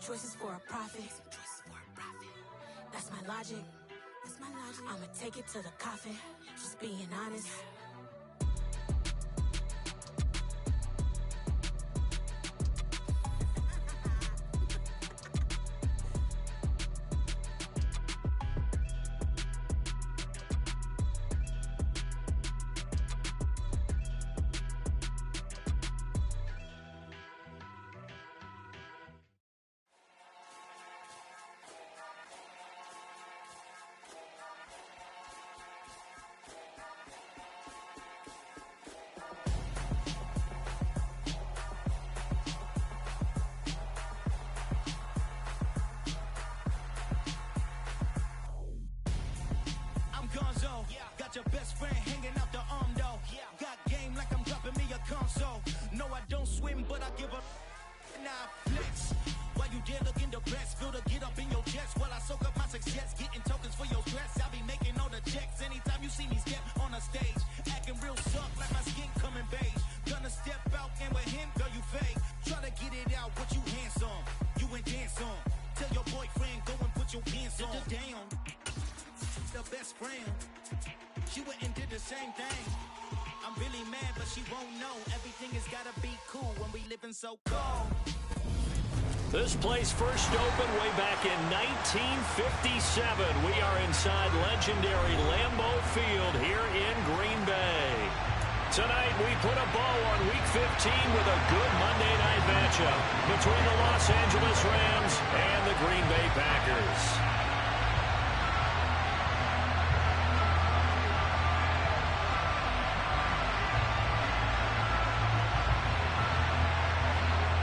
choices for a profit. That's my logic. I'ma take it to the coffin. Just being honest. Got your best friend hanging out the arm though. Got game like I'm dropping me a console. No, I don't swim, but I give a nah flex. While you there looking the best, feel to get up in your chest while I soak up my success, getting tokens for your stress. I'll be making all the checks anytime you see me step on a stage, acting real soft like my skin coming beige. Gonna step out and with him, girl, you fake. Try to get it out, what you handsome, you ain't dance on. Tell your boyfriend go and put your pants on. Down, the best friend. She went and did the same thing. I'm really mad, but she won't know. Everything has gotta be cool when we living so cold. This place first opened way back in 1957. We are inside legendary Lambeau Field here in Green Bay. Tonight, we put a bow on Week 15 with a good Monday night matchup between the Los Angeles Rams and the Green Bay Packers.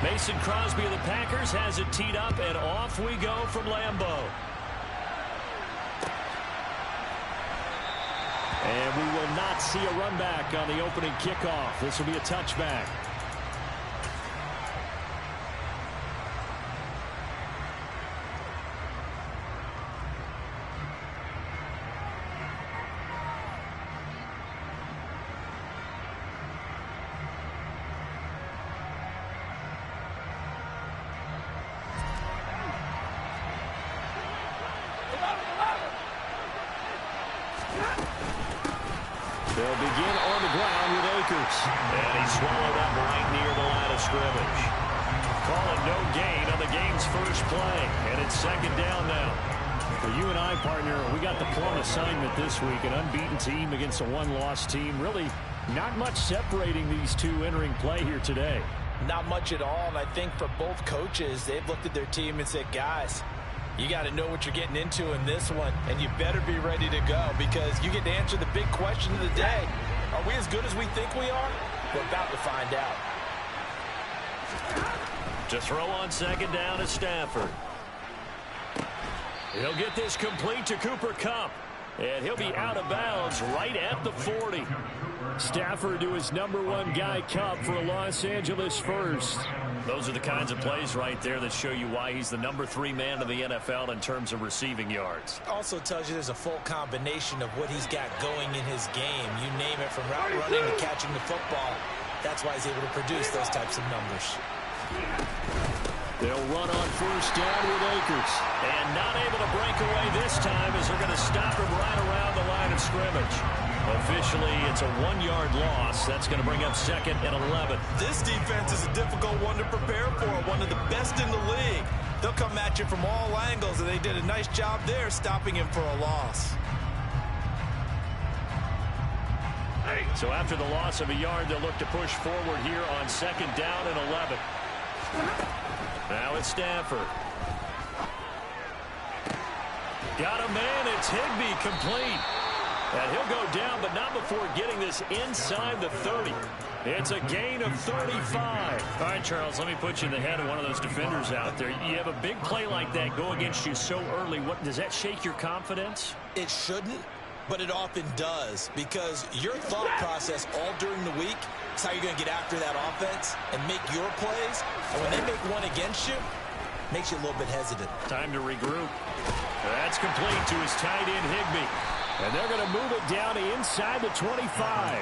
Mason Crosby of the Packers has it teed up, and off we go from Lambeau. And we will not see a run back on the opening kickoff. This will be a touchback. They'll begin on the ground with Akers. And he swallowed up right near the line of scrimmage. Call it no gain on the game's first play. And it's second down now. For you and I, partner, we got the plum assignment this week. An unbeaten team against a one-loss team. Really not much separating these two entering play here today. Not much at all. And I think for both coaches, they've looked at their team and said, guys, you got to know what you're getting into in this one, and you better be ready to go because you get to answer the big question of the day. Are we as good as we think we are? We're about to find out. To throw on second down is Stafford. He'll get this complete to Cooper Kupp, and he'll be out of bounds right at the 40. Stafford to his #1 guy, Kupp, for a Los Angeles first. Those are the kinds of plays right there that show you why he's the #3 man in the NFL in terms of receiving yards. Also tells you there's a full combination of what he's got going in his game. You name it, from route running to catching the football. That's why he's able to produce those types of numbers. They'll run on first down with Akers. And not able to break away this time as they're going to stop him right around the line of scrimmage. Officially, it's a 1-yard loss. That's going to bring up second and 11. This defense is a difficult one to prepare for, one of the best in the league. They'll come at you from all angles, and they did a nice job there stopping him for a loss. So after the loss of a yard, they'll look to push forward here on second down and 11. Now it's Stafford. Got a man. It's Higbee, complete. And he'll go down, but not before getting this inside the 30. It's a gain of 35. All right, Charles, let me put you in the head of one of those defenders out there. You have a big play like that go against you so early. What does that shake your confidence? It shouldn't, but it often does, because your thought process all during the week is how you're going to get after that offense and make your plays. And when they make one against you, it makes you a little bit hesitant. Time to regroup. That's complete to his tight end, Higbee. And they're going to move it down to inside the 25.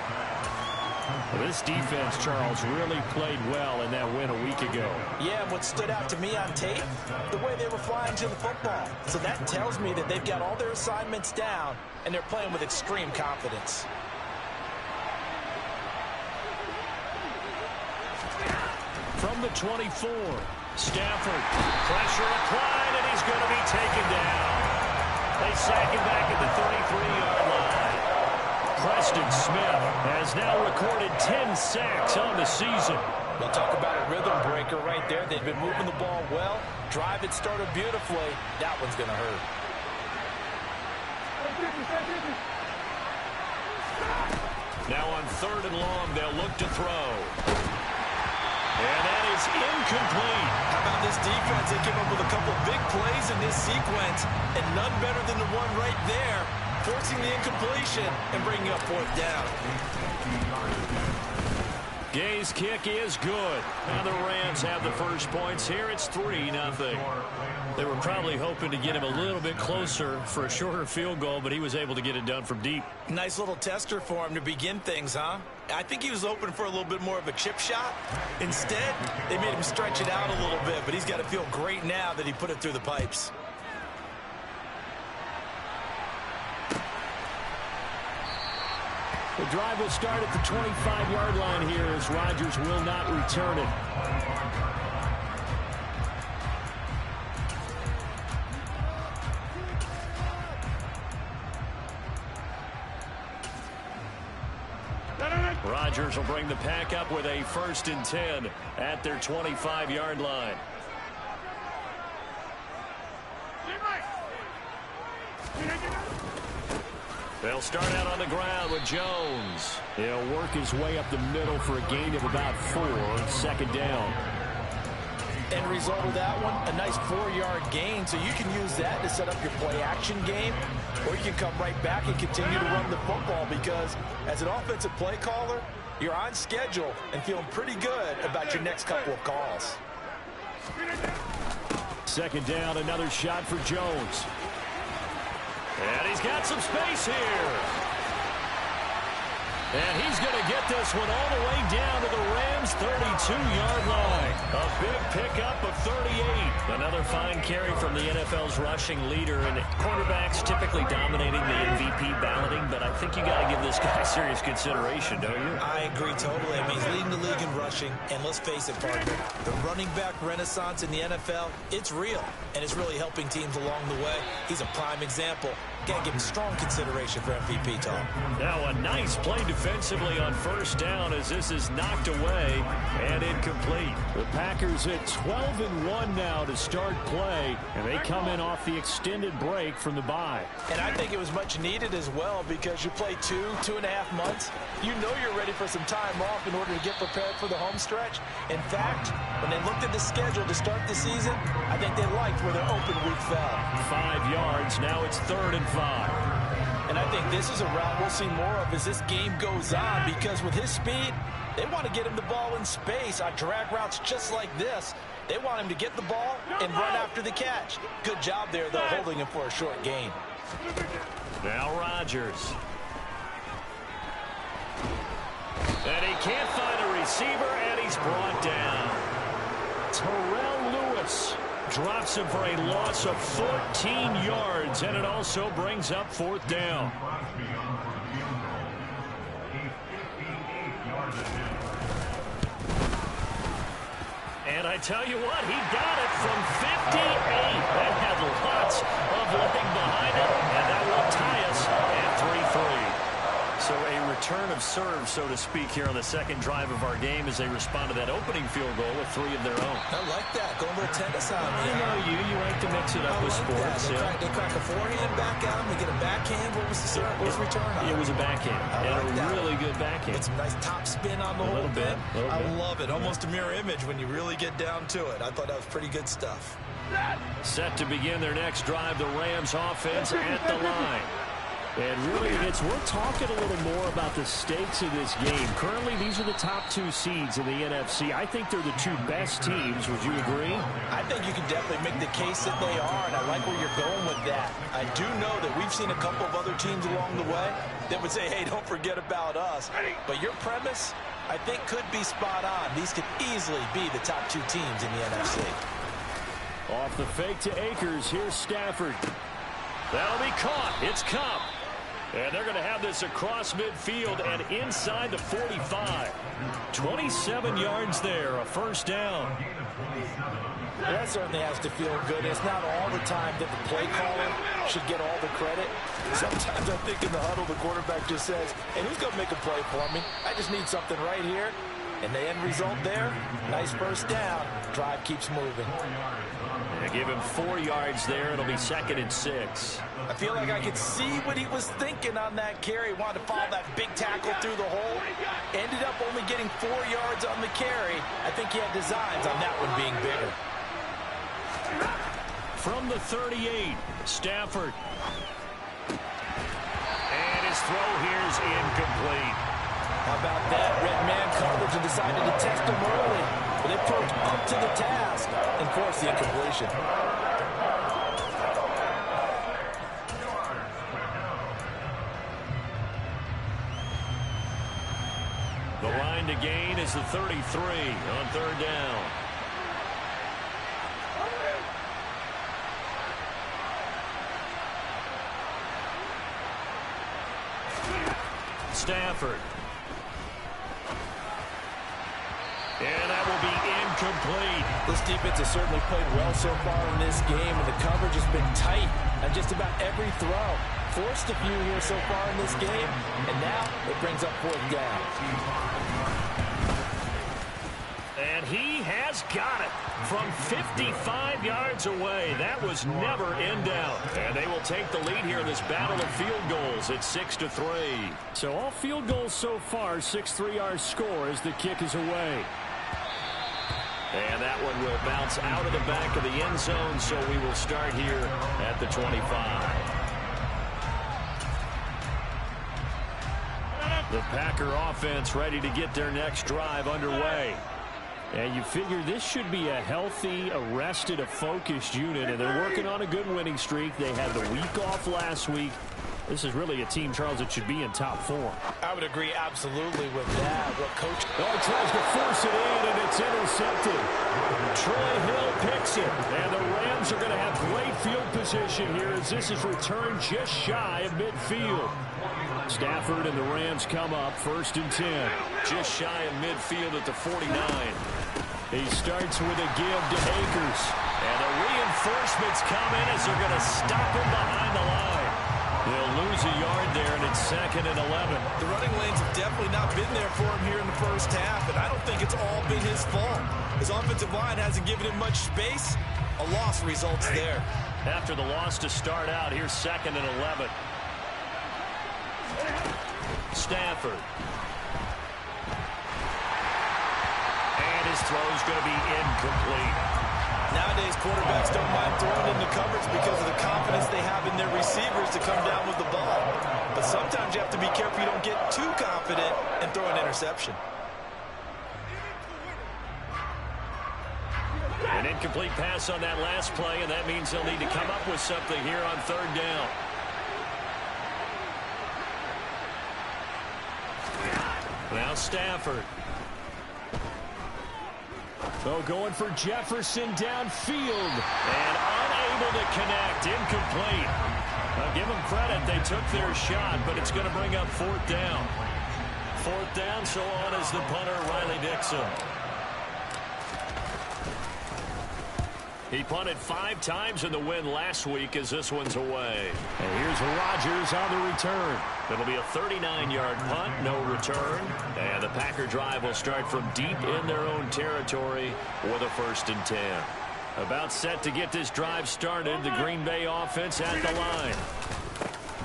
Well, this defense, Charles, really played well in that win a week ago. Yeah, and what stood out to me on tape, the way they were flying to the football. So that tells me that they've got all their assignments down, and they're playing with extreme confidence. From the 24, Stafford, pressure applied, and he's going to be taken down. They sack him back at the 33-yard line. Preston Smith has now recorded 10 sacks on the season. We'll talk about a rhythm breaker right there. They've been moving the ball well. Drive it started beautifully. That one's going to hurt. Now on 3rd and long, they'll look to throw. And that is incomplete. How about this defense? They came up with a couple big plays in this sequence, and none better than the one right there, forcing the incompletion and bringing up 4th down. Gay's kick is good. Now the Rams have the first points here. It's 3-0. They were probably hoping to get him a little bit closer for a shorter field goal, but he was able to get it done from deep. Nice little tester for him to begin things, huh? I think he was hoping for a little bit more of a chip shot. Instead, they made him stretch it out a little bit, but he's got to feel great now that he put it through the pipes. The drive will start at the 25-yard line here as Rodgers will not return it. Rodgers will bring the pack up with a 1st and 10 at their 25-yard line. They'll start out on the ground with Jones. He'll work his way up the middle for a gain of about 4, 2nd down. End result of that one, a nice 4-yard gain, so you can use that to set up your play-action game, or you can come right back and continue to run the football because as an offensive play caller, you're on schedule and feeling pretty good about your next couple of calls. 2nd down, another shot for Jones. And he's got some space here. And he's going to get this one all the way down to the Rams' 32-yard line. A big pickup of 38. Another fine carry from the NFL's rushing leader. And quarterbacks typically dominating the MVP balloting, but I think you got to give this guy serious consideration, don't you? I agree totally. I mean, he's leading the league in rushing. And let's face it, partner, the running back renaissance in the NFL, it's real. And it's really helping teams along the way. He's a prime example. Got to give him strong consideration for MVP, Tom. Now a nice play defensively on 1st down as this is knocked away and incomplete. The Packers at 12-1 now to start play, and they come in off the extended break from the bye. And I think it was much needed as well because you play 2.5 months. You know you're ready for some time off in order to get prepared for the home stretch. In fact, when they looked at the schedule to start the season, I think they liked where their open week fell. 5 yards. Now it's 3rd and 5. And I think this is a route we'll see more of as this game goes on because with his speed, they want to get him the ball in space on drag routes just like this. They want him to get the ball and run after the catch. Good job there, though, holding him for a short gain. Now Rodgers. And he can't find a receiver, and he's brought down. Terrell Lewis drops him for a loss of 14 yards, and it also brings up 4th down. And I tell you what, he got it from 58. That had lots of leg behind it, and that will tie us at 3-3. So a return of serve, so to speak, here on the 2nd drive of our game as they respond to that opening field goal with 3 of their own. I like that. Going a little tennis on me. I know you. You like to mix it up with sports. They crack a forehand back out. They get a backhand. What was the return on? It was a backhand. And a really good backhand. With some nice top spin on the whole bit. I love it. Almost a mirror image when you really get down to it. I thought that was pretty good stuff. Set to begin their next drive, the Rams offense at the line. And really, we're talking a little more about the stakes of this game. Currently, these are the top 2 seeds in the NFC. I think they're the 2 best teams. Would you agree? I think you can definitely make the case that they are, and I like where you're going with that. I do know that we've seen a couple of other teams along the way that would say, hey, don't forget about us. But your premise, I think, could be spot on. These could easily be the top 2 teams in the NFC. Off the fake to Akers, here's Stafford. That'll be caught. It's Cup. And they're going to have this across midfield and inside the 45. 27 yards there, a first down. That certainly has to feel good. It's not all the time that the play caller should get all the credit. Sometimes I think in the huddle, the quarterback just says, hey, who's going to make a play for me? I just need something right here. And the end result there, nice first down. Drive keeps moving. They give him 4 yards there. It'll be 2nd and 6. I feel like I could see what he was thinking on that carry. Wanted to follow that big tackle through the hole. Ended up only getting 4 yards on the carry. I think he had designs on that one being bigger. From the 38, Stafford. And his throw here's incomplete. How about that? Red man coverage and decided to test him early. But they proved up to the task and forced the incompletion. The line to gain is the 33 on 3rd down. Stafford. And that will be incomplete. This defense has certainly played well so far in this game, and the coverage has been tight on just about every throw. Forced a few here so far in this game, and now it brings up 4th down. And he has got it from 55 yards away. That was never in doubt. And they will take the lead here in this battle of field goals at 6-3. So all field goals so far, 6-3 our score as the kick is away. And that one will bounce out of the back of the end zone, so we will start here at the 25. The Packer offense ready to get their next drive underway. And you figure this should be a healthy, a rested, a focused unit, and they're working on a good winning streak. They had the week off last week. This is really a team, Charles, that should be in top form. I would agree absolutely with that. What coach tries to force it in, and it's intercepted. Troy Hill picks it, and the Rams are going to have great field position here as this is returned just shy of midfield. Stafford and the Rams come up 1st and 10. Just shy of midfield at the 49. He starts with a give to Akers. And the reinforcements come in as they're going to stop him behind the line. They'll lose a yard there, and it's 2nd and 11. The running lanes have definitely not been there for him here in the first half, and I don't think it's all been his fault. His offensive line hasn't given him much space. A loss results there. After the loss to start out, here's 2nd and 11. Stafford. And his throw's going to be incomplete. Nowadays, quarterbacks don't mind throwing into coverage because of the confidence they have in their receivers to come down with the ball. But sometimes you have to be careful you don't get too confident and throw an interception. An incomplete pass on that last play, and that means they'll need to come up with something here on 3rd down. Now Stafford. Oh, going for Jefferson downfield. And unable to connect. Incomplete. I'll give them credit. They took their shot, but it's going to bring up 4th down. 4th down, so on is the punter, Riley Dixon. He punted 5 times in the win last week as this one's away. And here's Rodgers on the return. It'll be a 39-yard punt, no return. And the Packer drive will start from deep in their own territory with a 1st and 10. About set to get this drive started, the Green Bay offense at the line.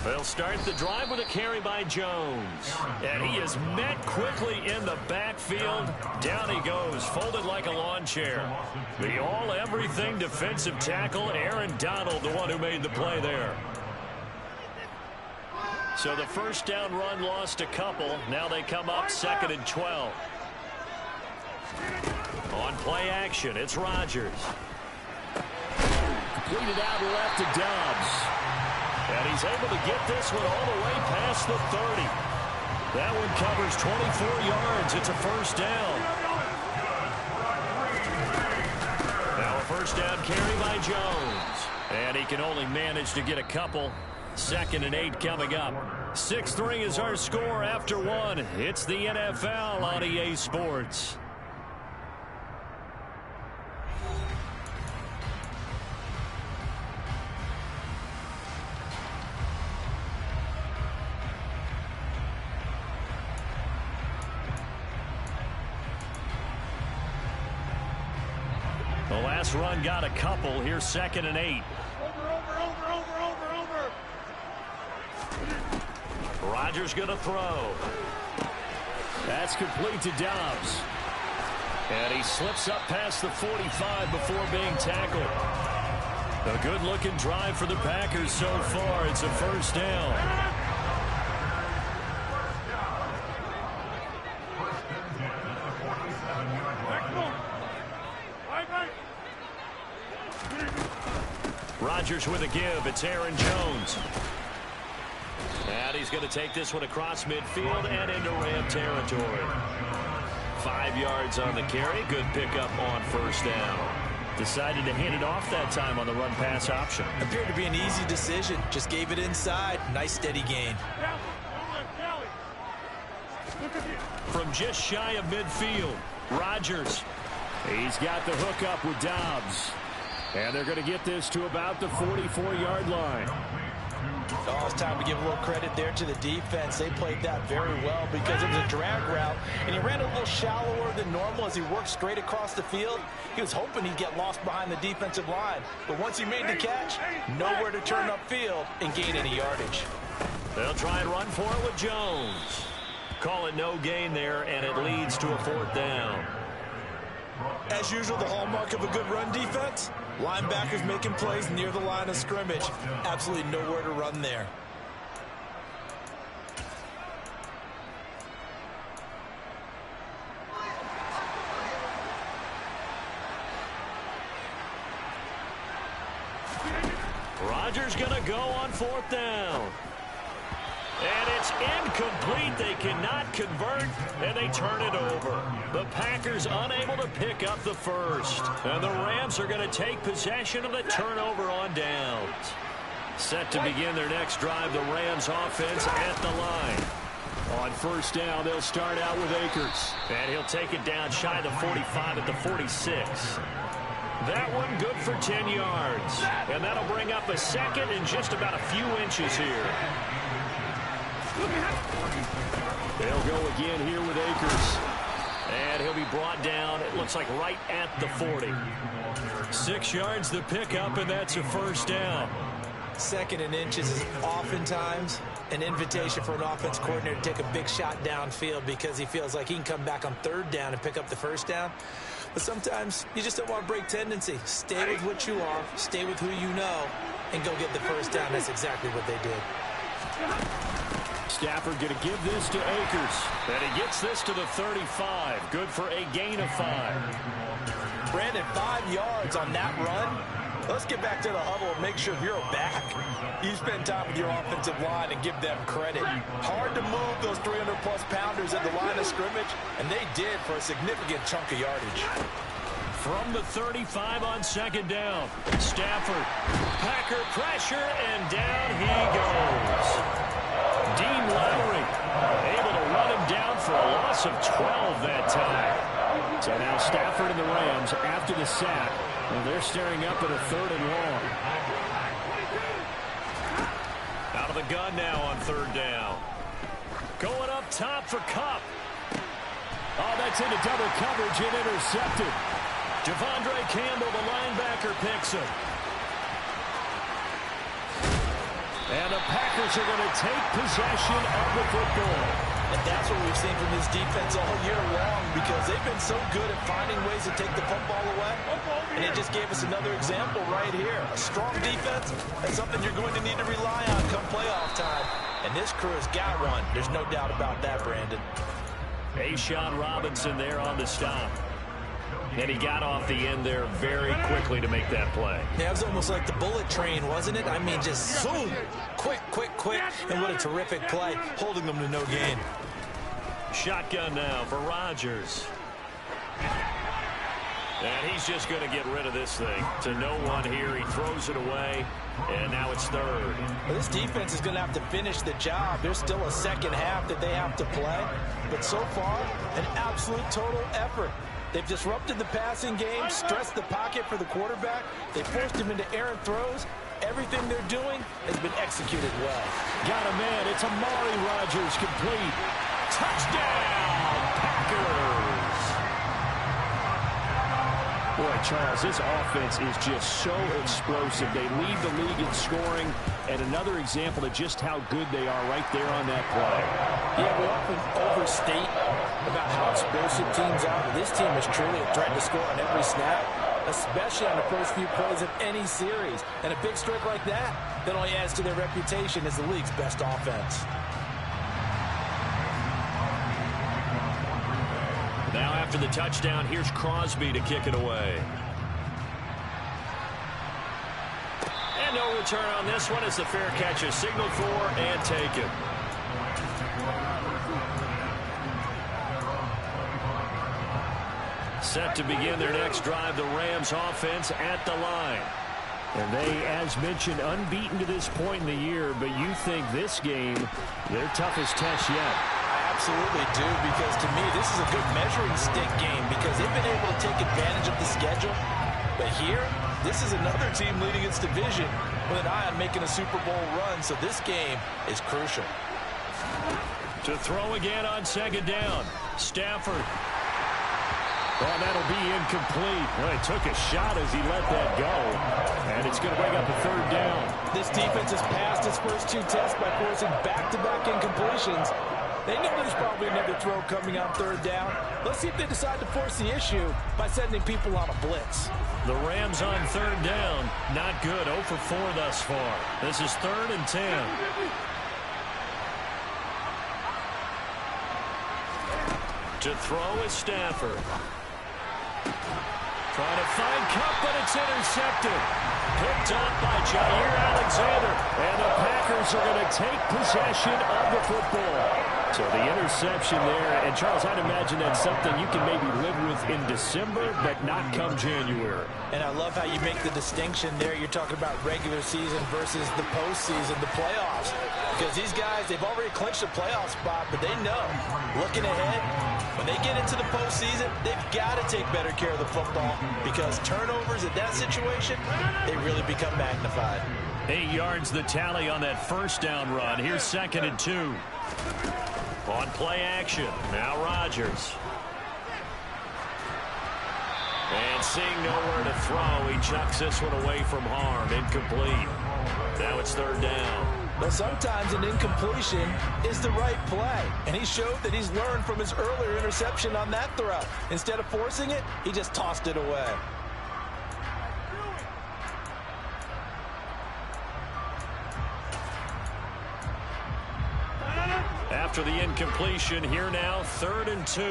They'll start the drive with a carry by Jones. And he is met quickly in the backfield. Down he goes, folded like a lawn chair. The all-everything defensive tackle, Aaron Donald, the one who made the play there. So the first down run lost a couple. Now they come up 2nd and 12. On play action, it's Rodgers. Completed out left to Dobbs. And he's able to get this one all the way past the 30. That one covers 24 yards. It's a first down. Now a first down carry by Jones. And he can only manage to get a couple. 2nd and 8 coming up. 6-3 is our score after one. It's the NFL on EA Sports. The last run got a couple. Here's 2nd and 8. Rodgers going to throw. That's complete to Dobbs. And he slips up past the 45 before being tackled. A good-looking drive for the Packers so far. It's a first down. Rodgers with a give. It's Aaron Jones. And he's going to take this one across midfield and into Ram territory. 5 yards on the carry. Good pickup on first down. Decided to hand it off that time on the run-pass option. Appeared to be an easy decision. Just gave it inside. Nice steady gain. From just shy of midfield, Rodgers. He's got the hook up with Dobbs. And they're going to get this to about the 44-yard line. Oh, it's time to give a little credit there to the defense. They played that very well because it was a drag route, and he ran a little shallower than normal as he worked straight across the field. He was hoping he'd get lost behind the defensive line, but once he made the catch, nowhere to turn upfield and gain any yardage. They'll try and run for it with Jones. Call it no gain there, and it leads to a 4th down. As usual, the hallmark of a good run defense, linebackers making plays near the line of scrimmage. Absolutely nowhere to run there. Rodgers going to go on 4th down. And it's incomplete. They cannot convert, and they turn it over. The Packers unable to pick up the first. And the Rams are going to take possession of the turnover on downs. Set to begin their next drive, the Rams offense at the line. On first down, they'll start out with Akers. And he'll take it down shy of the 45 at the 46. That one good for 10 yards. And that'll bring up a second and just about a few inches here. They'll go again here with Akers. And he'll be brought down, it looks like right at the 40. 6 yards the pickup, and that's a first down. 2nd and inches is oftentimes an invitation for an offense coordinator to take a big shot downfield because he feels like he can come back on 3rd down and pick up the first down. But sometimes you just don't want to break tendency. Stay with what you are, stay with who you know, and go get the first down. That's exactly what they did. Stafford going to give this to Akers. And he gets this to the 35. Good for a gain of 5. Brandon, 5 yards on that run. Let's get back to the huddle and make sure you're back. You spend time with your offensive line and give them credit. Hard to move those 300-plus pounders at the line of scrimmage, and they did for a significant chunk of yardage. From the 35 on 2nd down, Stafford, Packer pressure, and down he goes. Dean Lowry able to run him down for a loss of 12 that time. So now Stafford and the Rams after the sack. Well, they're staring up at a 3rd and long. Out of the gun now on 3rd down. Going up top for Kupp. Oh, that's into double coverage and intercepted. Devondre Campbell, the linebacker, picks him. And the Packers are going to take possession of the football. And that's what we've seen from this defense all year long because they've been so good at finding ways to take the football away. And it just gave us another example right here. A strong defense, that's something you're going to need to rely on come playoff time. and this crew has got one. There's no doubt about that, Brandon. Layjohn Robinson there on the stop. And he got off the end there very quickly to make that play. Yeah, it was almost like the bullet train, wasn't it? I mean, just zoom. Quick, quick, quick. And what a terrific play, holding them to no gain. Shotgun now for Rodgers. And he's just going to get rid of this thing. To no one here. He throws it away. And now it's third. Well, this defense is going to have to finish the job. There's still a second half that they have to play. But so far, an absolute total effort. They've disrupted the passing game, stressed the pocket for the quarterback. They forced him into errant throws. Everything they're doing has been executed well. Got a man. It's Amari Rodgers complete. Touchdown, Packers. Boy, Charles, this offense is just so explosive. They lead the league in scoring, and another example of just how good they are right there on that play. Yeah, we often overstate about how explosive teams are, but this team is truly a threat to score on every snap, especially on the first few plays of any series. And a big streak like that only adds to their reputation as the league's best offense. Now after the touchdown, here's Crosby to kick it away. And no return on this one as the fair catch is signaled for and taken. Set to begin their next drive, the Rams offense at the line. And they, as mentioned, unbeaten to this point in the year, but you think this game, their toughest test yet. Absolutely do, because to me, this is a good measuring stick game because they've been able to take advantage of the schedule. But here, this is another team leading its division with an eye on making a Super Bowl run, so this game is crucial. To throw again on second down, Stafford. Well, that'll be incomplete. Well, he took a shot as he let that go, and it's going to bring up a third down. This defense has passed its first two tests by forcing back-to-back incompletions. They know there's probably another throw coming on third down. Let's see if they decide to force the issue by sending people on a blitz. The Rams on third down. Not good. 0 for 4 thus far. This is 3rd and 10. To throw is Stafford. Trying to find Cup, but it's intercepted. Picked up by Jair Alexander. And the Packers are going to take possession of the football. So the interception there, and Charles, I'd imagine that's something you can maybe live with in December, but not come January. And I love how you make the distinction there. You're talking about regular season versus the postseason, the playoffs. Because these guys, they've already clinched a playoff spot, but they know, looking ahead, when they get into the postseason, they've got to take better care of the football because turnovers in that situation, they really become magnified. 8 yards the tally on that first down run. Here's 2nd and 2. On play action, now Rodgers. And seeing nowhere to throw, he chucks this one away from harm. Incomplete. Now it's 3rd down. But sometimes an incompletion is the right play. And he showed that he's learned from his earlier interception on that throw. Instead of forcing it, he just tossed it away. After the incompletion, here now, 3rd and 2.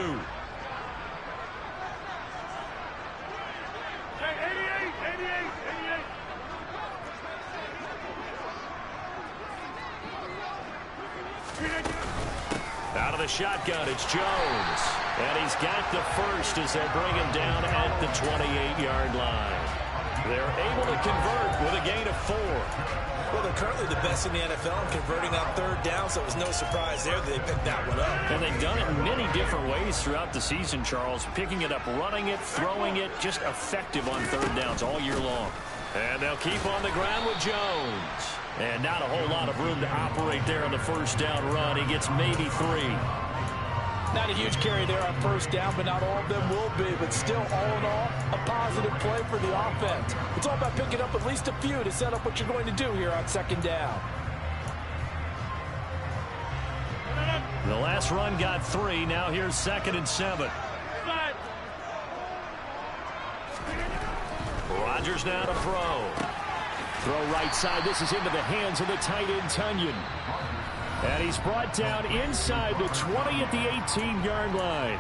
Out of the shotgun, it's Jones. And he's got the first as they bring him down at the 28-yard line. They're able to convert with a gain of 4. Well, they're currently the best in the NFL in converting on third down, so it was no surprise there that they picked that one up. And they've done it in many different ways throughout the season, Charles. Picking it up, running it, throwing it, just effective on third downs all year long. And they'll keep on the ground with Jones. And not a whole lot of room to operate there on the first down run. He gets maybe 3. Not a huge carry there on first down, but not all of them will be. But still, all in all, a positive play for the offense. It's all about picking up at least a few to set up what you're going to do here on second down. The last run got 3. Now here's 2nd and 7. Rodgers now to throw. Throw right side. This is into the hands of the tight end, Tunyon. And he's brought down inside the 20 at the 18-yard line.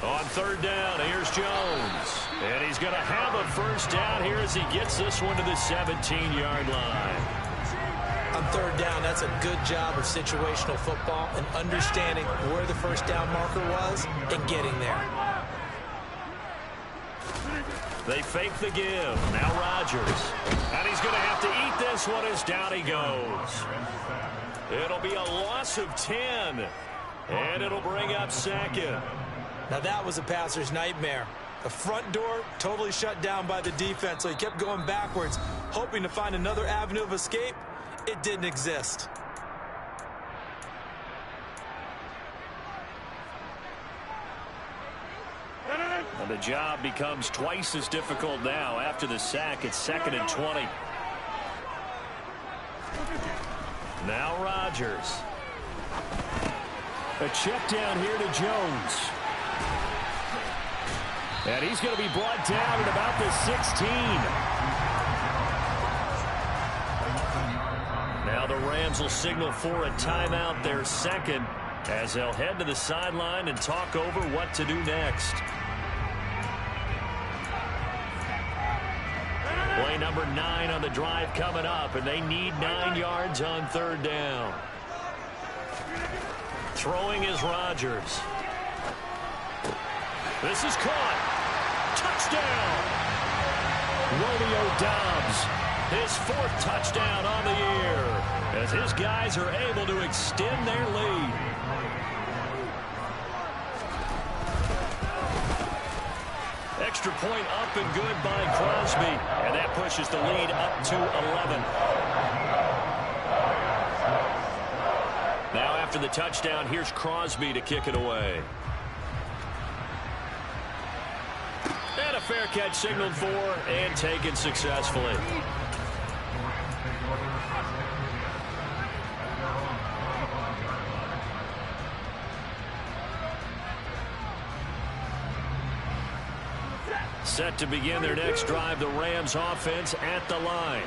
On third down, here's Jones. And he's going to have a first down here as he gets this one to the 17-yard line. On third down, that's a good job of situational football and understanding where the first down marker was and getting there. They fake the give. Now Rodgers. And he's going to have to eat this one as down he goes. It'll be a loss of 10. And it'll bring up second. Now that was a passer's nightmare. The front door totally shut down by the defense, so he kept going backwards, hoping to find another avenue of escape. It didn't exist. And the job becomes twice as difficult now after the sack. It's 2nd and 20. Now Rodgers. A check down here to Jones. And he's going to be brought down at about the 16. Now the Rams will signal for a timeout, their second, as they'll head to the sideline and talk over what to do next. Play number 9 on the drive coming up, and they need 9 yards on third down. Throwing is Rodgers. This is caught. Touchdown! Romeo Doubs, his 4th touchdown on the year, as his guys are able to extend their lead. Extra point up and good by Crosby, and that pushes the lead up to 11. Now after the touchdown, here's Crosby to kick it away. And a fair catch signaled for and taken successfully. Set to begin their next drive, the Rams offense at the line.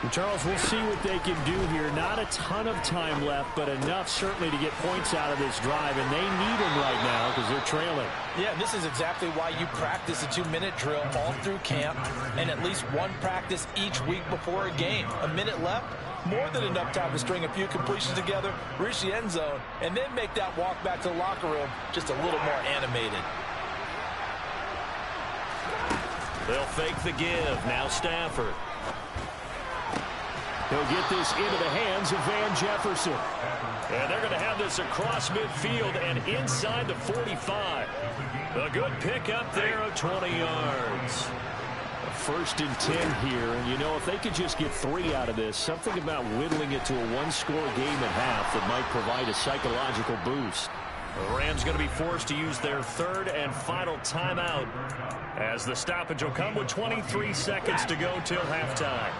And Charles, we'll see what they can do here. Not a ton of time left, but enough certainly to get points out of this drive, and they need them right now because they're trailing. Yeah, this is exactly why you practice a 2-minute drill all through camp and at least one practice each week before a game. A minute left, more than enough time to string a few completions together, reach the end zone, and then make that walk back to the locker room just a little more animated. They'll fake the give. Now Stafford. He'll get this into the hands of Van Jefferson. And they're going to have this across midfield and inside the 45. A good pickup there of 20 yards. 1st and 10 here, and you know, if they could just get 3 out of this, something about whittling it to a 1-score game at half that might provide a psychological boost. The Rams going to be forced to use their 3rd and final timeout, as the stoppage will come with 23 seconds to go till halftime.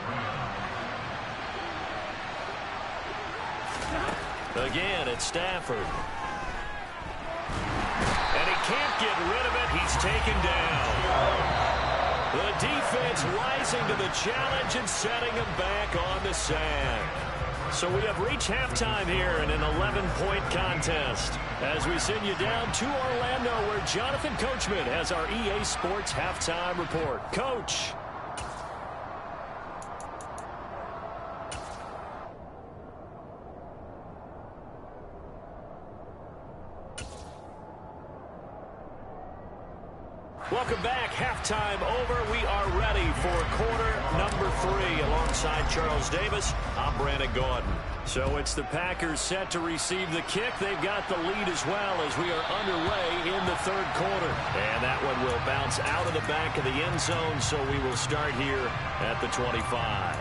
Again, it's Stafford. And he can't get rid of it. He's taken down. The defense rising to the challenge and setting him back on the sand. So we have reached halftime here in an 11-point contest, as we send you down to Orlando, where Jonathan Coachman has our EA Sports halftime report. Coach. Welcome back. Halftime over. We are ready for quarter number 3. Alongside Charles Davis, I'm Brandon Gordon. So it's the Packers set to receive the kick. They've got the lead as well as we are underway in the 3rd quarter. And that one will bounce out of the back of the end zone, so we will start here at the 25.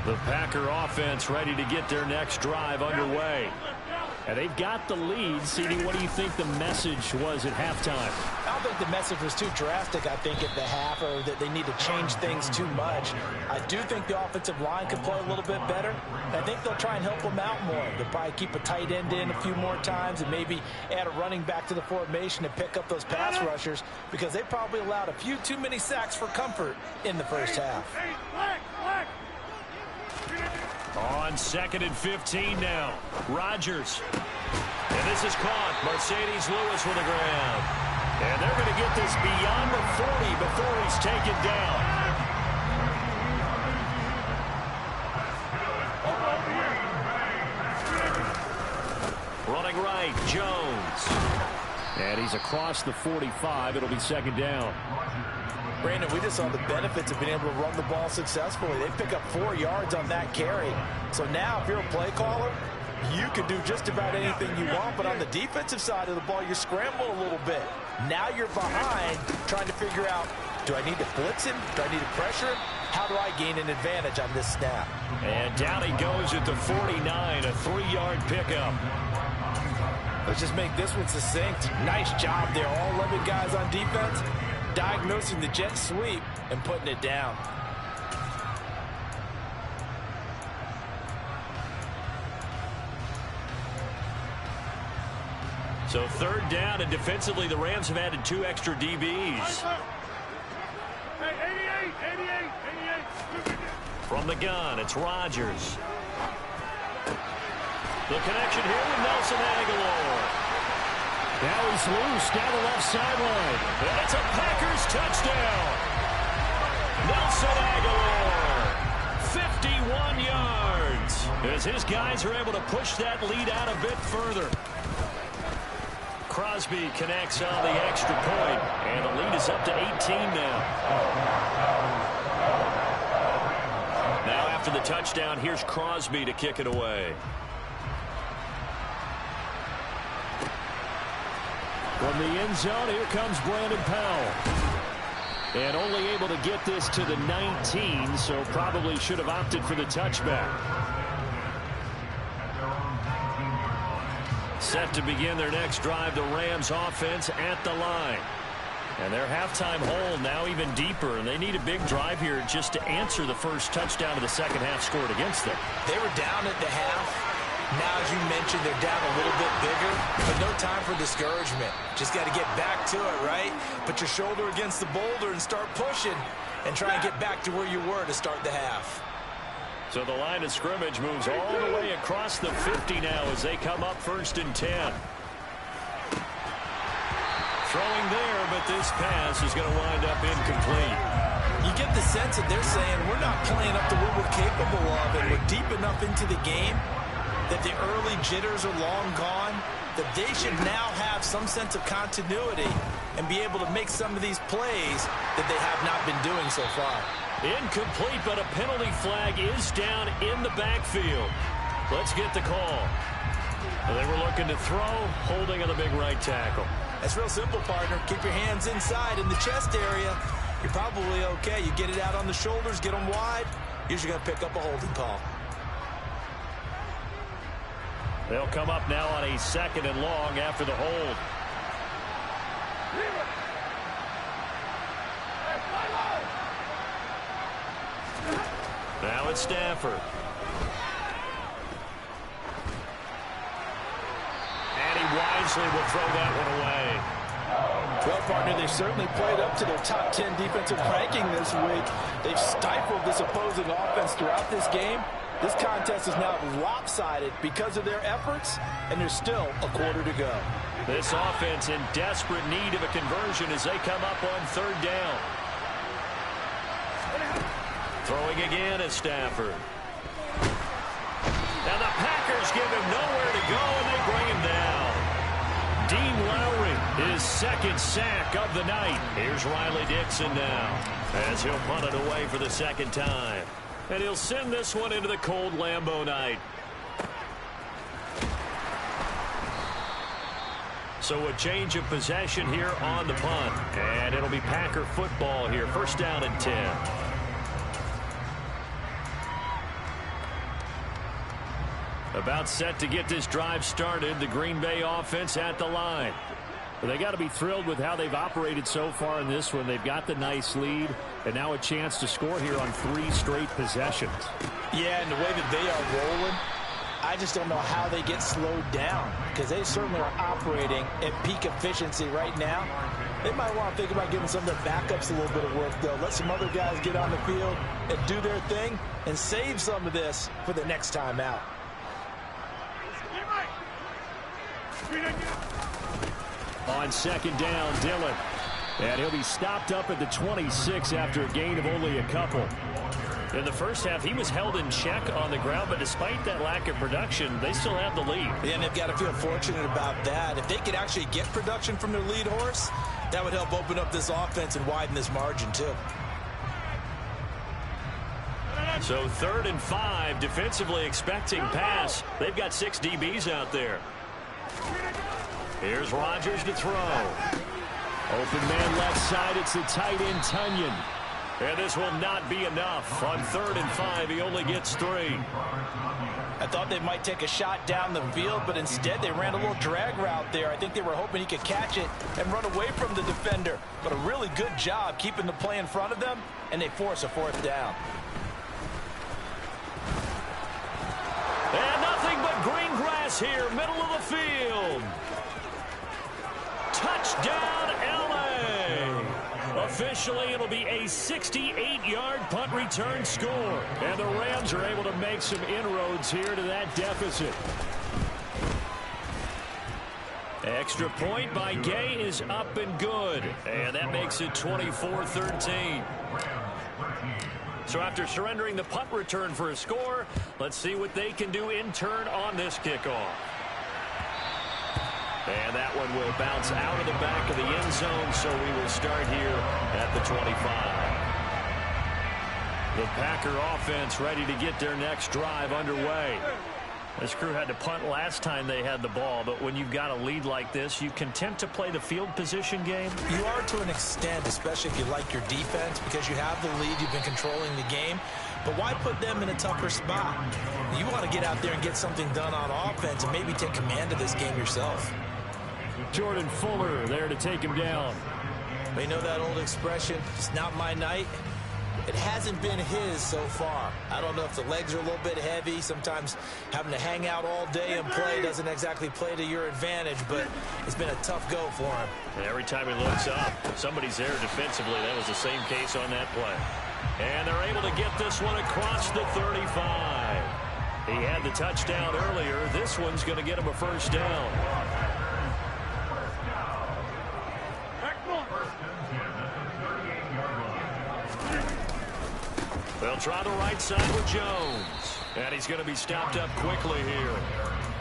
The Packer offense ready to get their next drive underway. And they've got the lead. CD, what do you think the message was at halftime? don't think the message was too drastic, I think, at the half, or that they need to change things too much. I do think the offensive line could play a little bit better. I think they'll try and help them out more. They'll probably keep a tight end in a few more times and maybe add a running back to the formation to pick up those pass rushers, because they probably allowed a few too many sacks for comfort in the first half. On 2nd and 15 now. Rodgers. And this is caught. Mercedes Lewis with the ground. And they're going to get this beyond the 40 before he's taken down. Running right, Jones. And he's across the 45. It'll be 2nd down. Brandon, we just saw the benefits of being able to run the ball successfully. They pick up 4 yards on that carry. So now, if you're a play caller, you can do just about anything you want. But on the defensive side of the ball, you scramble a little bit. Now you're behind, trying to figure out, do I need to blitz him? Do I need to pressure him? How do I gain an advantage on this snap? And down he goes at the 49, a 3-yard pickup. Let's just make this one succinct. Nice job there. All 11 guys on defense, diagnosing the jet sweep and putting it down. So 3rd down, and defensively the Rams have added 2 extra DBs. From the gun, it's Rodgers. The connection here with Nelson Aguilar. Now he's loose down the left sideline. And it's a Packers touchdown. Nelson Aguilar, 51 yards. As his guys are able to push that lead out a bit further. Crosby connects on the extra point, and the lead is up to 18 now. Now after the touchdown, here's Crosby to kick it away. From the end zone, here comes Brandon Powell. And only able to get this to the 19, so probably should have opted for the touchback. Set to begin their next drive, the Rams offense at the line. And their halftime hole now even deeper, and they need a big drive here just to answer the first touchdown of the second half scored against them. They were down at the half. Now, as you mentioned, they're down a little bit bigger, but no time for discouragement. Just got to get back to it, right? Put your shoulder against the boulder and start pushing and try and get back to where you were to start the half. So the line of scrimmage moves all the way across the 50 now as they come up 1st and 10. Throwing there, but this pass is going to wind up incomplete. You get the sense that they're saying we're not playing up to what we're capable of, and we're deep enough into the game that the early jitters are long gone, that they should now have some sense of continuity and be able to make some of these plays that they have not been doing so far. Incomplete, but a penalty flag is down in the backfield. Let's get the call. They were looking to throw, holding on the big right tackle. That's real simple, partner. Keep your hands inside in the chest area. You're probably okay. You get it out on the shoulders, get them wide. Usually going to pick up a holding call. They'll come up now on a 2nd and long after the hold. Now it's Stafford. And he wisely will throw that one away. Well, partner, they certainly played up to their top 10 defensive ranking this week. They've stifled this opposing offense throughout this game. This contest is now lopsided because of their efforts, and there's still a quarter to go. This offense in desperate need of a conversion as they come up on 3rd down. Throwing again is Stafford. Now the Packers give him nowhere to go, and they bring him down. Dean Lowry, his 2nd sack of the night. Here's Riley Dixon now as he'll punt it away for the 2nd time. And he'll send this one into the cold Lambeau night. So a change of possession here on the punt. And it'll be Packer football here. 1st down and 10. About set to get this drive started. The Green Bay offense at the line. They got to be thrilled with how they've operated so far in this one. They've got the nice lead, and now a chance to score here on 3 straight possessions. Yeah, and the way that they are rolling, I just don't know how they get slowed down, because they certainly are operating at peak efficiency right now. They might want to think about giving some of their backups a little bit of work, though. Let some other guys get on the field and do their thing and save some of this for the next time out. On second down, Dillon. And he'll be stopped up at the 26 after a gain of only a couple. In the first half, he was held in check on the ground, but despite that lack of production, they still have the lead. Yeah, and they've got to feel fortunate about that. If they could actually get production from their lead horse, that would help open up this offense and widen this margin, too. So 3rd and 5, defensively expecting pass. They've got 6 DBs out there. Here's Rodgers to throw. Open man left side, it's the tight end, Tunyon. And this will not be enough. On 3rd and 5, he only gets 3. I thought they might take a shot down the field, but instead they ran a little drag route there. I think they were hoping he could catch it and run away from the defender. But a really good job keeping the play in front of them, and they force a 4th down. And nothing but green grass here, middle of the field. Touchdown, L.A. Officially, it'll be a 68-yard punt return score. And the Rams are able to make some inroads here to that deficit. Extra point by Gay is up and good. And that makes it 24-13. So after surrendering the punt return for a score, let's see what they can do in turn on this kickoff. And that one will bounce out of the back of the end zone, so we will start here at the 25. The Packer offense ready to get their next drive underway. This crew had to punt last time they had the ball, but when you've got a lead like this, you content to play the field position game? You are to an extent, especially if you like your defense, because you have the lead, you've been controlling the game. But why put them in a tougher spot? You want to get out there and get something done on offense and maybe take command of this game yourself. Jordan Fuller there to take him down. You know that old expression, it's not my night. It hasn't been his so far. I don't know if the legs are a little bit heavy. Sometimes having to hang out all day and play doesn't exactly play to your advantage, but it's been a tough go for him. And every time he looks up, somebody's there defensively. That was the same case on that play. And they're able to get this one across the 35. He had the touchdown earlier. This one's going to get him a 1st down. They'll try the right side with Jones. And he's going to be stopped up quickly here.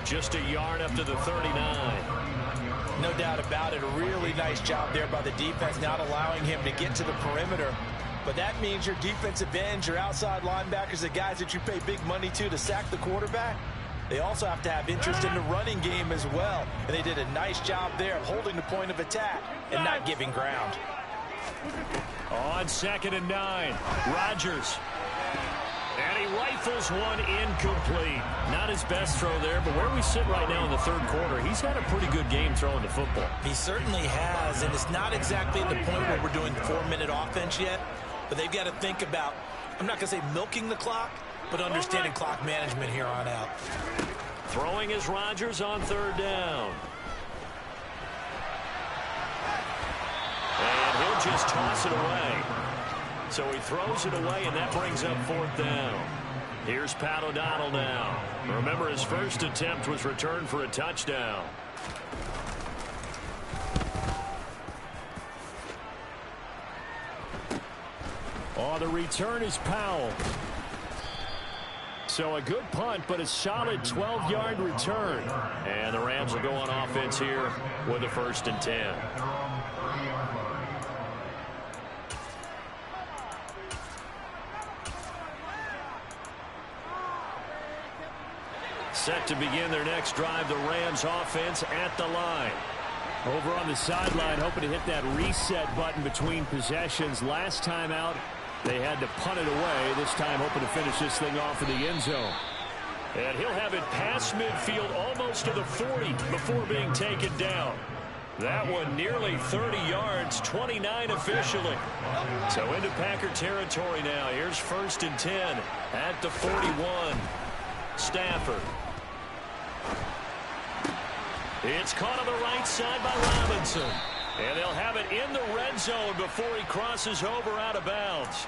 Just a yard up to the 39. No doubt about it. A really nice job there by the defense, not allowing him to get to the perimeter. But that means your defensive ends, your outside linebackers, the guys that you pay big money to sack the quarterback, they also have to have interest in the running game as well. And they did a nice job there of holding the point of attack and not giving ground. On 2nd and 9, Rodgers. And he rifles one incomplete. Not his best throw there, but where we sit right now in the 3rd quarter, he's had a pretty good game throwing the football. He certainly has, and it's not exactly at the point where we're doing 4-minute offense yet, but they've got to think about, I'm not going to say milking the clock, but understanding clock management here on out. Throwing is Rodgers on 3rd down. And he'll just toss it away. So he throws it away, and that brings up 4th down. Here's Pat O'Donnell now. Remember, his first attempt was returned for a touchdown. Oh, the return is Powell. So a good punt, but a solid 12-yard return. And the Rams will go on offense here with a 1st and 10. Set to begin their next drive, the Rams offense at the line. Over on the sideline, hoping to hit that reset button between possessions. Last time out, they had to punt it away. This time, hoping to finish this thing off in the end zone. And he'll have it past midfield, almost to the 40, before being taken down. That one nearly 30 yards, 29 officially. So into Packer territory now. Here's 1st and 10 at the 41. Stafford. It's caught on the right side by Robinson. And they'll have it in the red zone before he crosses over out of bounds.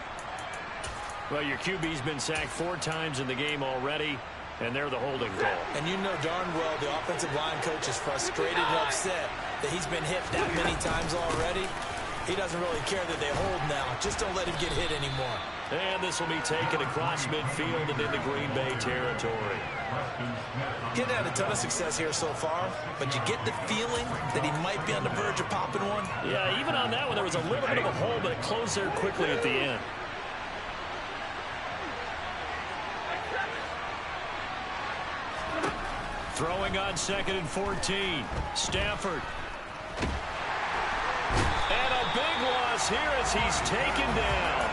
Well, your QB's been sacked 4 times in the game already, and they're the holding call. And you know darn well the offensive line coach is frustrated and upset that he's been hit that many times already. He doesn't really care that they hold now. Just don't let him get hit anymore. And this will be taken across midfield and into Green Bay territory. He hasn't had a ton of success here so far, but you get the feeling that he might be on the verge of popping one. Yeah, even on that one, there was a little bit of a hole, but it closed there quickly at the end. Throwing on 2nd and 14. Stafford. And a big loss here as he's taken down.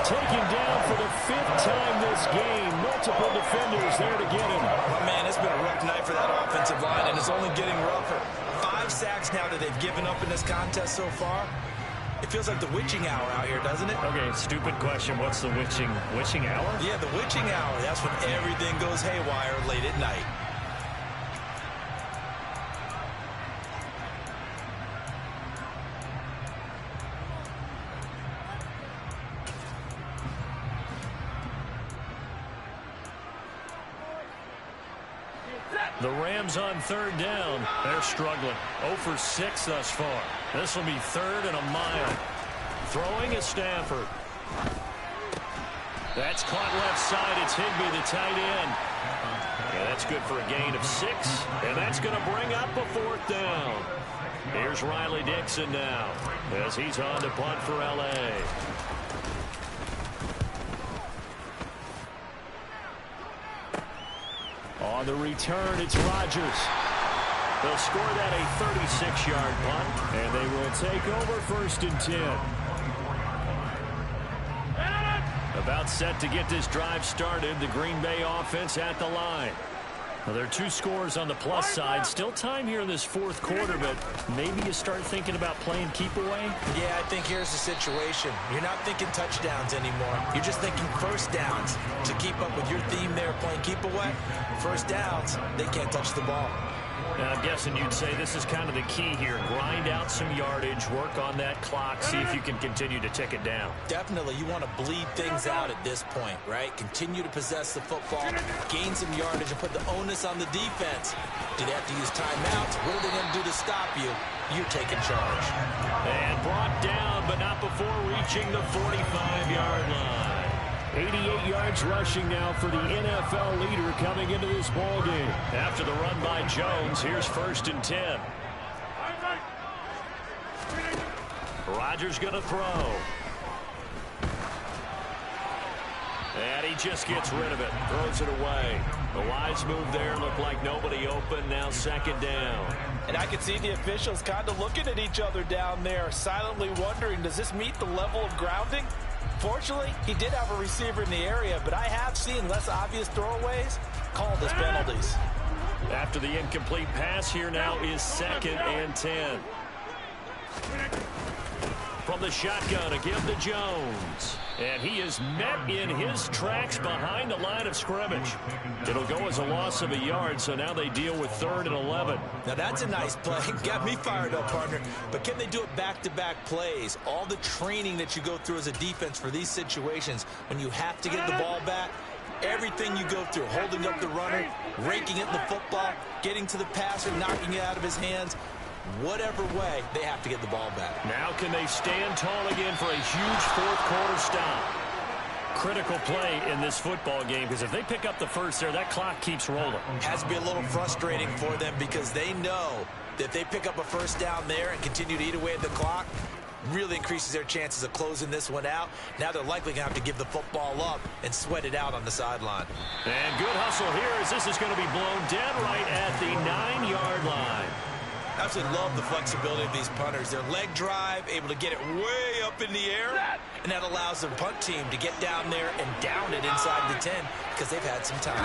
Taken down for the 5th time this game. Multiple defenders there to get him. Man, it's been a rough night for that offensive line, and it's only getting rougher. 5 sacks now that they've given up in this contest so far. It feels like the witching hour out here, doesn't it? Okay, stupid question. What's the witching hour? Yeah, the witching hour. That's when everything goes haywire late at night. The Rams on 3rd down. They're struggling. 0 for 6 thus far. This will be 3rd and a mile. Throwing is Stafford. That's caught left side. It's Higbee, the tight end. Yeah, that's good for a gain of 6. And that's going to bring up a 4th down. Here's Riley Dixon now as he's on to punt for L.A. On the return, it's Rodgers. They'll score that a 36-yard punt, and they will take over 1st and 10. About set to get this drive started. The Green Bay offense at the line. Well, there are 2 scores on the plus side. Still time here in this 4th quarter, but maybe you start thinking about playing keep away? Yeah, I think here's the situation. You're not thinking touchdowns anymore. You're just thinking 1st downs. To keep up with your theme there, playing keep away, 1st downs, they can't touch the ball. And I'm guessing you'd say this is kind of the key here. Grind out some yardage, work on that clock, see if you can continue to tick it down. Definitely, you want to bleed things out at this point, right? Continue to possess the football, gain some yardage, and put the onus on the defense. Do they have to use timeouts? What are they going to do to stop you? You're taking charge. And brought down, but not before reaching the 45-yard line. 88 yards rushing now for the NFL leader coming into this ballgame. After the run by Jones, here's 1st and 10. Rodgers going to throw. And he just gets rid of it. Throws it away. The wise move there. Looked like nobody open. Now 2nd down. And I can see the officials kind of looking at each other down there, silently wondering, does this meet the level of grounding? Fortunately, he did have a receiver in the area, but I have seen less obvious throwaways called as penalties. After the incomplete pass, here now is 2nd and 10. From the shotgun, a give to Jones. And he is met in his tracks behind the line of scrimmage. It'll go as a loss of a yard, so now they deal with 3rd and 11. Now that's a nice play. Got me fired up, partner. But can they do it back-to-back plays? All the training that you go through as a defense for these situations, when you have to get the ball back, everything you go through, holding up the runner, raking it in the football, getting to the passer, knocking it out of his hands, whatever way, they have to get the ball back. Now can they stand tall again for a huge 4th quarter stop? Critical play in this football game, because if they pick up the 1st there, that clock keeps rolling. Has to be a little frustrating for them because they know that if they pick up a 1st down there and continue to eat away at the clock, really increases their chances of closing this one out. Now they're likely going to have to give the football up and sweat it out on the sideline. And good hustle here as this is going to be blown dead right at the 9-yard line. Absolutely love the flexibility of these punters. Their leg drive, able to get it way up in the air, and that allows the punt team to get down there and down it inside the 10 because they've had some time.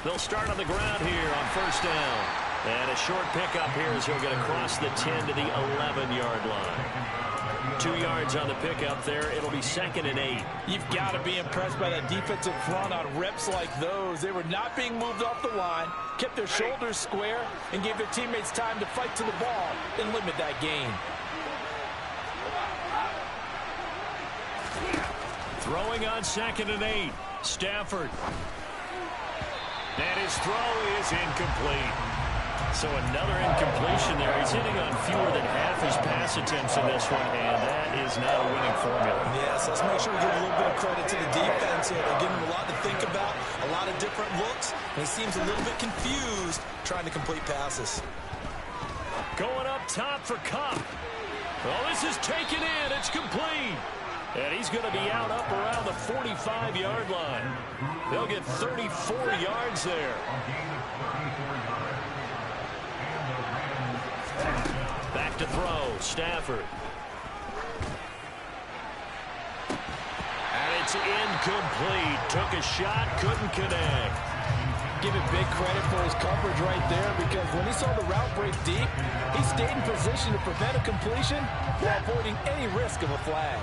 They'll start on the ground here on 1st down. And a short pickup here as he'll get across the 10 to the 11-yard line. 2 yards on the pickup there. It'll be 2nd and 8. You've got to be impressed by that defensive front on reps like those. They were not being moved off the line, kept their shoulders square, and gave their teammates time to fight to the ball and limit that gain. Throwing on 2nd and 8. Stafford. And his throw is incomplete. So another incompletion there. He's hitting on fewer than half his pass attempts in this one, and that is not a winning formula. Yes, let's make sure we give a little bit of credit to the defense here. They're giving him a lot to think about, a lot of different looks, and he seems a little bit confused trying to complete passes. Going up top for Cup. Well, this is taken in. It's complete. And he's going to be out up around the 45-yard line. They'll get 34 yards there. Back to throw, Stafford. And it's incomplete. Took a shot, couldn't connect. Give him big credit for his coverage right there, because when he saw the route break deep, he stayed in position to prevent a completion while avoiding any risk of a flag.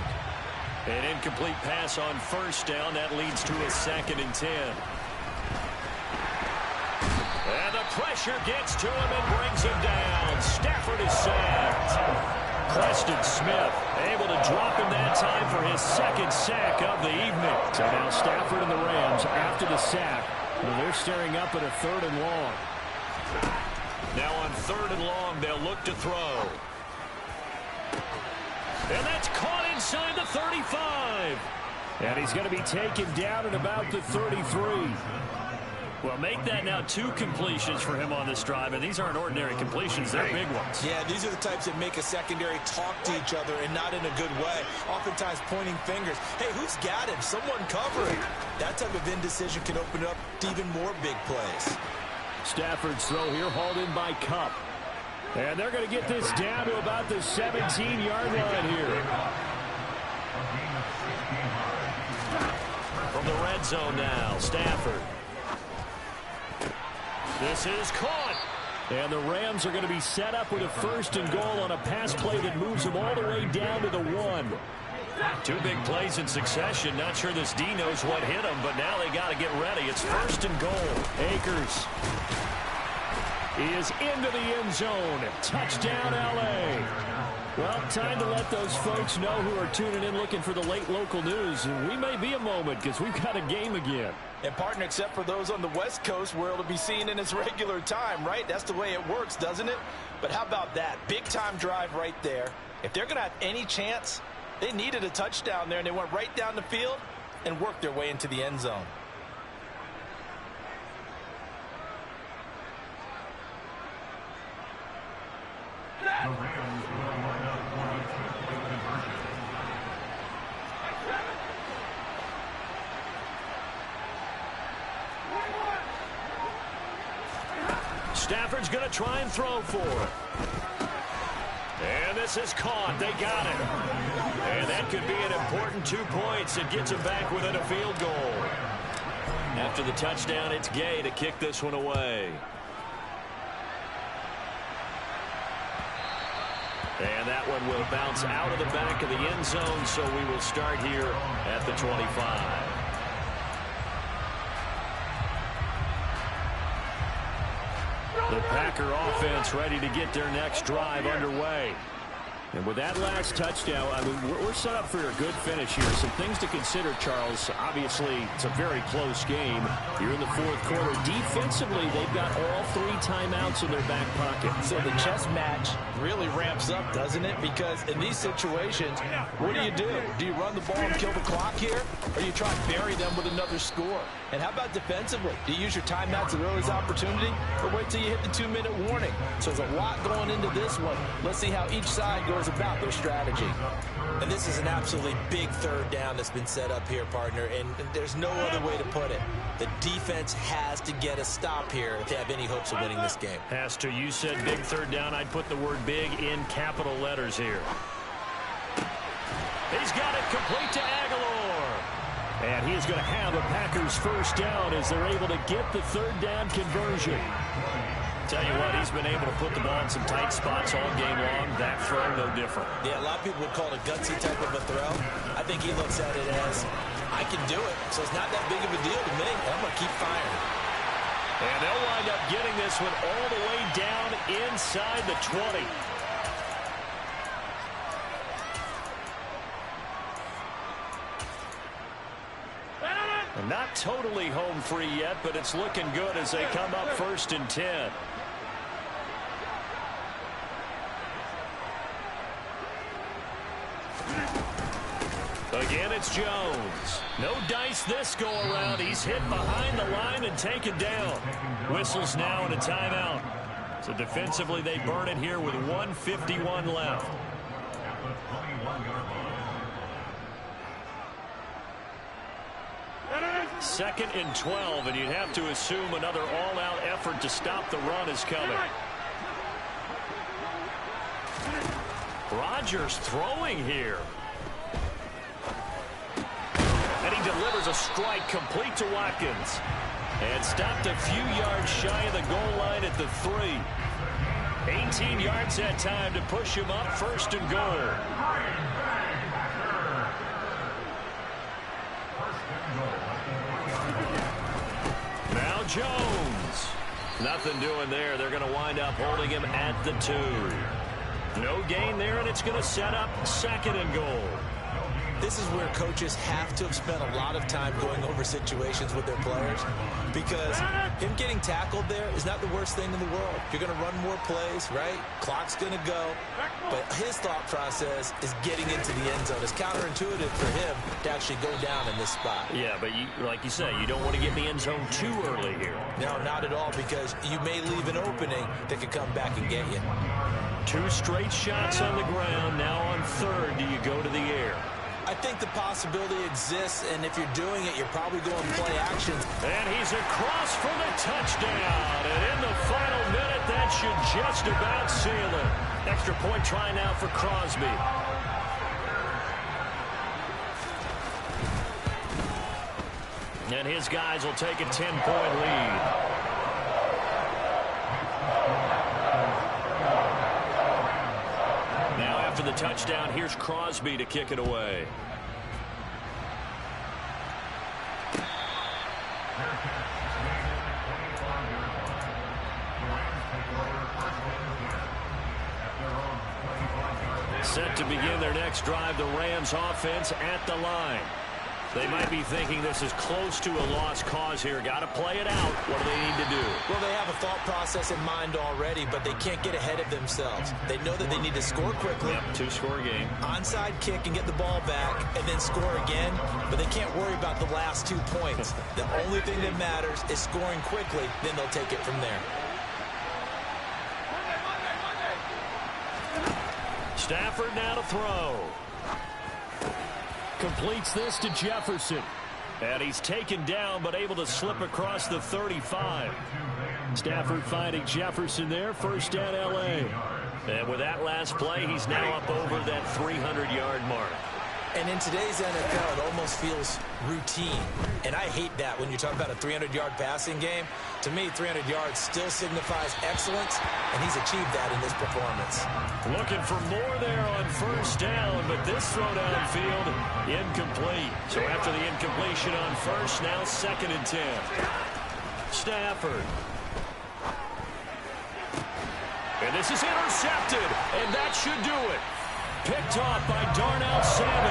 An incomplete pass on 1st down. That leads to a 2nd and 10. And the pressure gets to him and brings him down. Stafford is sacked. Preston Smith able to drop him that time for his 2nd sack of the evening. So now Stafford and the Rams, after the sack, they're staring up at a 3rd and long. Now on 3rd and long, they'll look to throw. And that's caught inside the 35. And he's going to be taken down at about the 33. Well, make that now 2 completions for him on this drive, and these aren't ordinary completions. They're big ones. Yeah, these are the types that make a secondary talk to each other, and not in a good way. Oftentimes pointing fingers. Hey, who's got him? Someone cover it. That type of indecision can open up to even more big plays. Stafford's throw here hauled in by Cup. And they're going to get this down to about the 17-yard line here. From the red zone now, Stafford. This is caught. And the Rams are going to be set up with a 1st and goal on a pass play that moves them all the way down to the 1. 2 big plays in succession. Not sure this D knows what hit him, but now they got to get ready. It's 1st and goal. Akers. He is into the end zone. Touchdown, L.A. Well, time to let those folks know who are tuning in looking for the late local news. We may be a moment because we've got a game again. And, partner, except for those on the West Coast where it'll be seen in its regular time, right? That's the way it works, doesn't it? But how about that? Big-time drive right there. If they're going to have any chance, they needed a touchdown there, and they went right down the field and worked their way into the end zone. Stafford's going to try and throw for it. And this is caught. They got it. And that could be an important 2 points. It gets him back within a field goal. After the touchdown, it's Gay to kick this one away. And that one will bounce out of the back of the end zone, so we will start here at the 25. The Packer offense ready to get their next drive underway. And with that last touchdown, I mean, we're set up for a good finish here. Some things to consider, Charles. Obviously, it's a very close game. You're in the 4th quarter. Defensively, they've got all 3 timeouts in their back pocket. So the chess match really ramps up, doesn't it? Because in these situations, what do? Do you run the ball and kill the clock here? Or do you try and bury them with another score? And how about defensively? Do you use your timeouts at earliest opportunity? Or wait till you hit the 2-minute warning? So there's a lot going into this one. Let's see how each side goes about their strategy. And this is an absolutely big 3rd down that's been set up here, partner, and there's no other way to put it. The defense has to get a stop here if they have any hopes of winning this game. Has to. You said big 3rd down. I'd put the word big in capital letters here. He's got it complete to Aguilar. And he's going to have the Packers 1st down as they're able to get the 3rd down conversion. Tell you what, he's been able to put the ball in some tight spots all game long. That throw, no different. Yeah, a lot of people would call it a gutsy type of a throw. I think he looks at it as, I can do it, so it's not that big of a deal to me. I'm going to keep firing. And they'll wind up getting this one all the way down inside the 20. And not totally home free yet, but it's looking good as they come up 1st and 10. Again, it's Jones. No dice this go around. He's hit behind the line and taken down. Whistles now and a timeout. So defensively, they burn it here with 1:51 left. Second and 12, and you'd have to assume another all-out effort to stop the run is coming. Rodgers throwing here. And he delivers a strike complete to Watkins. And stopped a few yards shy of the goal line at the 3. 18 yards that time to push him up 1st and goal. Now Jones. Nothing doing there. They're going to wind up holding him at the 2. No gain there, and it's going to set up 2nd and goal. This is where coaches have to have spent a lot of time going over situations with their players, because him getting tackled there is not the worst thing in the world. You're going to run more plays, right? Clock's going to go. But his thought process is getting into the end zone. It's counterintuitive for him to actually go down in this spot. Yeah, but like you say, you don't want to get in the end zone too early here. No, not at all, because you may leave an opening that could come back and get you. 2 straight shots on the ground. Now on 3rd, do you go to the air? I think the possibility exists, and if you're doing it, you're probably going play action. And he's across for the touchdown. And in the final minute, that should just about seal it. Extra point try now for Crosby. And his guys will take a 10-point lead. Now after the touchdown, here's Crosby to kick it away. Set to begin their next drive, the Rams offense at the line. They might be thinking this is close to a lost cause here. Got to play it out. What do they need to do? Well, they have a thought process in mind already, but they can't get ahead of themselves. They know that they need to score quickly. Yep, 2-score game. Onside kick and get the ball back and then score again, but they can't worry about the last 2 points. The only thing that matters is scoring quickly, then they'll take it from there. Stafford now to throw. Completes this to Jefferson. And he's taken down, but able to slip across the 35. Stafford finding Jefferson there. 1st down, L.A. And with that last play, he's now up over that 300-yard mark. And in today's NFL, it almost feels routine. And I hate that when you talk about a 300-yard passing game. To me, 300 yards still signifies excellence, and he's achieved that in this performance. Looking for more there on 1st down, but this throw downfield, incomplete. So after the incompletion on 1st, now 2nd and 10. Stafford. And this is intercepted, and that should do it. Picked off by Darnell Savage.